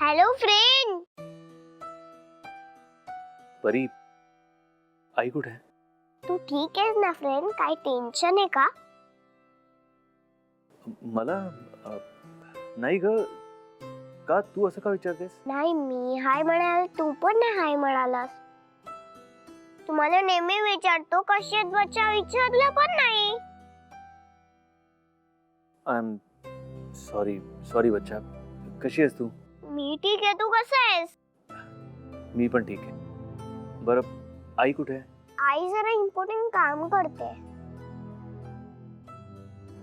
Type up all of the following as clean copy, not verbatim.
Hello friend. परी, आई कुठे आहे? तू ठीक आहेस ना फ्रेंड? काय टेन्शन आहे का? मला नाही ग. का तू असं का विचारतेस? नाही, मी हाय म्हणाल, तू पण नाही हाय म्हणालास. तुम्हाला नेहमी विचारतो कशी आहेत बच्चा, विचारलं पण नाही. आय एम सॉरी बच्चा. कशी आहेस तू? मी ठीक आहे, तू कसा आहेस? मी पण ठीक आहे. बरं, आई कुठे आहे? आई जरा इम्पॉर्टंट काम करते.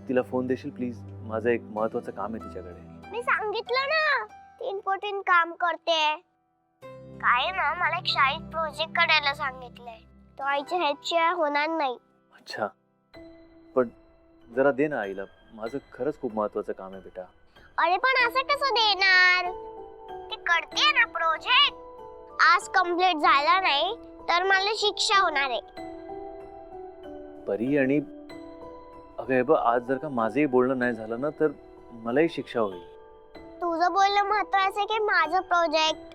तिला फोन देशील प्लीज? माझं एक महत्वाचं काम आहे तिच्याकडे. मी सांगितलं ना, ती इम्पॉर्टंट काम करते. काय ना, मला एक शाळेत प्रोजेक्ट करायला सांगितलंय. तो आईच्या हेल्पशिवाय होणार नाही. अच्छा, पण जरा दे ना आईला. माझं खरंच खूप महत्वाचं काम आहे बेटा. अरे पण असं कसं देणार? ते करते ना प्रोजेक्ट. आज कंप्लीट झाला नाही तर मला शिक्षा होणार आहे. परी, आणि अगं हे बघ, आज जर का माझंही बोलणं नाही झालं ना तर मलाही शिक्षा होईल. तुझं बोलणं महत्वाचं आहे की माझं प्रोजेक्ट?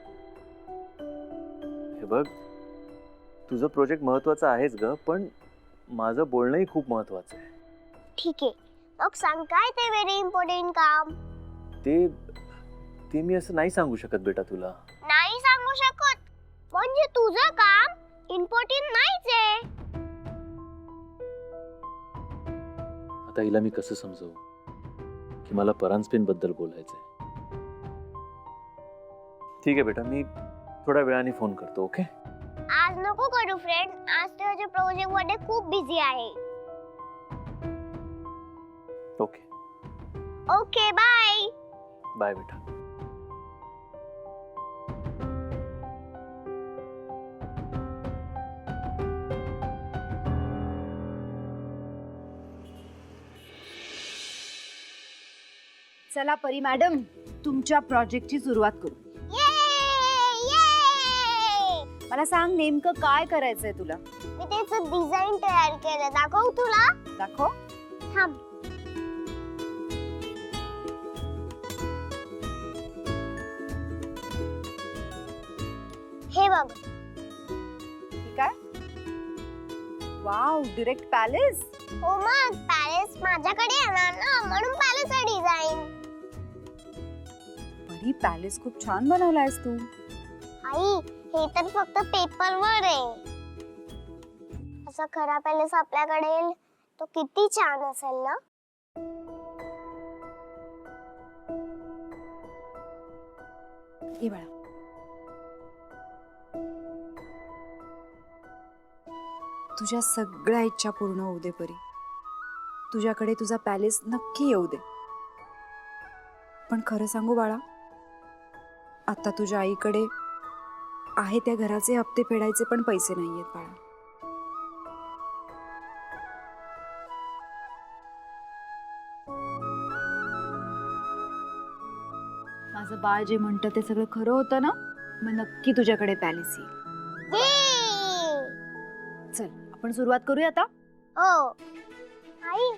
हे बघ, तुझं प्रोजेक्ट महत्वाचं आहेच ग, पण माझं बोलणंही खूप महत्वाचं आहे. ठीक आहे, मग सांग काय ते व्हेरी इम्पॉर्टंट काम? ते मी असं नाही सांगू शकत बेटा तुला. नाही सांगू शकत? म्हणजे तुझं काम इम्पॉर्टंट नाहीच आहे. आता हिला मी कसं समजवू की मला परांजपेन बद्दल बोलायचंय. ठीक आहे बेटा, मी थोड्या वेळाने फोन करतो. ओके? आज नको करू फ्रेंड, आज तुझ्या प्रोजेक्ट मध्ये खूप बिझी आहे. Okay okay, bye. बाय बेटा. चला परी मॅडम, तुमच्या प्रोजेक्टची सुरुवात करू. मला सांग, नेमकं काय करायचंय तुला? मी त्याचं डिझाईन तयार केलं, दाखवू तुला? दाखव. थांब. हे बघ. ठीक आहे. Wow, direct palace. हो, मग पॅलेस माझ्याकडे येणार ना, म्हणून पॅलेसचं डिझाईन. परी, पॅलेस खूप छान बनवलायस तू. आई, हे तर फक्त पेपरवर आहे. असं खरा पॅलेस आपल्याकडे येईल तो किती छान असेल ना. हे बाळा, तुझ्या सगळ्या इच्छा पूर्ण होऊ दे परी. तुझ्याकडे तुझा पॅलेस नक्की येऊ दे. पण खरं सांगू बाळा, आता तुझ्या आईकडे आहे त्या घराचे हप्ते फेडायचे पण पैसे नाहीयेत बाळा. माझं बाळ जे म्हणतं ते सगळं खरं होतं ना, मग नक्की तुझ्याकडे पॅलेस येईल. चल, आपण सुरुवात करूया आता. हो. आई,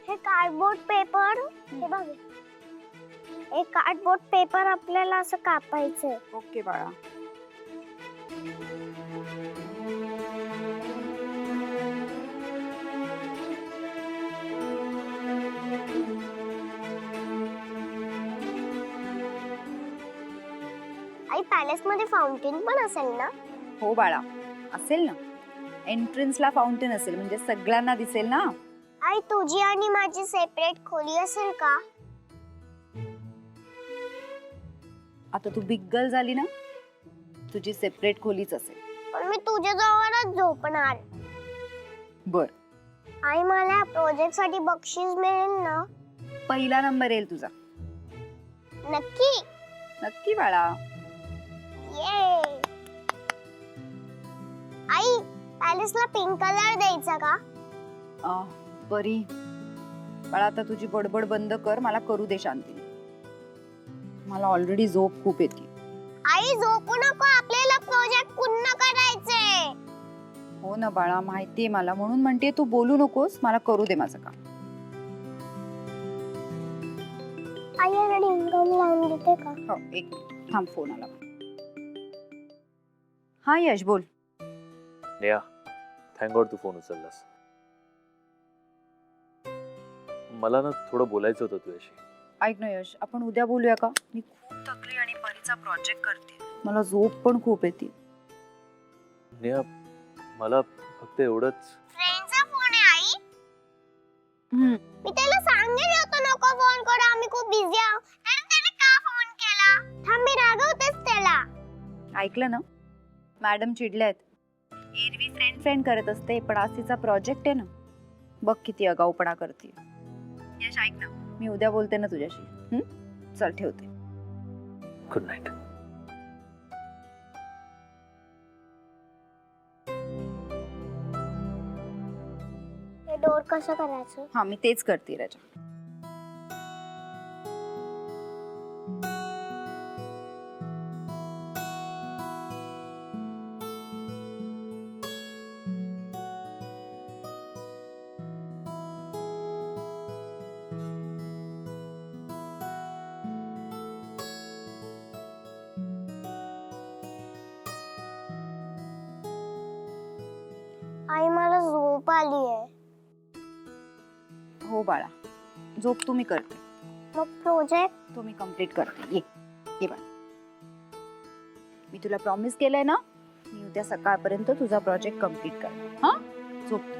हे कार्डबोर्ड पेपर, हे बघ. हे कार्डबोर्ड पेपर आपल्याला असं कापायचंय. ओके बाळा. आई, पॅलेस मध्ये फाउंटेन पण असेल ना? हो बाळा, असेल ना. एंट्रन्सला फाउंटेन असेल, म्हणजे सगळ्यांना दिसेल ना. आई, तुझी आणि माझी सेपरेट खोली असेल का? आता तू बिग गर्ल झाली ना, तुझी सेपरेट खोलीच असेल. पण मी तुझ्या जवळच झोपणार. बर. आई, मला प्रोजेक्ट साठी बक्षीस मिळेल ना? पहिला नंबर येईल तुझा. नक्की? नक्की बाळा. ये. आई, पॅलेसला पिंक कलर द्यायचा का? परी बाळा, आता तुझी बडबड बंद कर, मला करू दे शांतीने. मला ऑलरेडी झोप खूप येते. आई, झोपू नको, आपल्याला प्रोजेक्ट पूर्ण करायचंय. हो ना बाळा, माहितीये मला, म्हणून म्हणते तू बोलू नकोस, मला करू दे माझं काम. आई, रिंगम लावून देते का? हो, एक मिनिट. थांब, फोन आला. हा यश, बोल. नेहा, थँक गॉड तू फोन उचललास. मला ना थोडं बोलायचं होतं तुझ्याशी. ऐक ना यश, आपण उद्या बोलूया का? मी खूप थकली आणि परीचा प्रोजेक्ट करते. मला झोप पण खूप येते. नेहा, मला फक्त एवढंच. फ्रेंडचा फोन आहे आई. मी त्याला सांगितलं होतं नको फोन करू, आम्ही खूप बिझी आहोत. तरी त्याने का फोन केला? थांब, मी रागवतेच त्याला. ऐकलं ना, मॅडम चिडल्यात. एरवी फ्रेंड फ्रेंड करत असते, पण आज तिचा प्रोजेक्ट आहे ना, बघ किती आगाऊपणा करते. यश ऐक ना, मी उद्या बोलते ना तुझ्याशी. चल ठेवते. Good night. हे डोर कसं करायचं? हा, मी तेच करते राजा. आई, मला झोप आली आहे. हो बाळा, झोप तुम्ही करते. मग प्रोजेक्ट? तो मी कम्प्लीट करते. ये बाळा, मी तुला प्रॉमिस केलंय ना, मी उद्या सकाळपर्यंत तुझा प्रोजेक्ट कम्प्लीट करते. हा, झोप.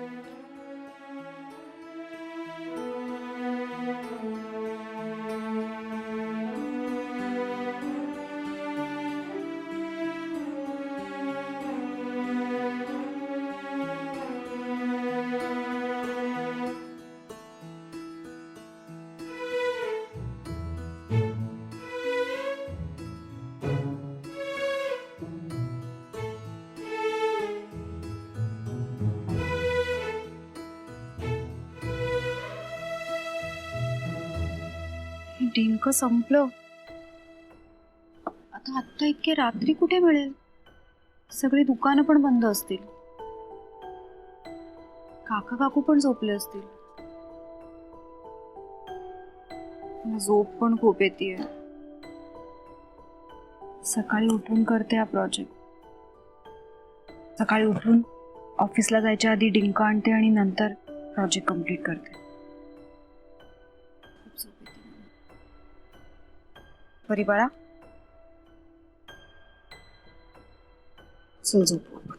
डिंक संपलं. आता इतके रात्री कुठे मिळेल? सगळी दुकानं पण बंद असतील. काका काकू पण झोपले असतील. मला झोप पण खूप येते. सकाळी उठून करते हा प्रोजेक्ट. सकाळी उठून ऑफिसला जायच्या आधी डिंक आणते आणि नंतर प्रोजेक्ट कम्प्लीट करते. खूप झोप येते. परी बाळा, चल झोपू आपण.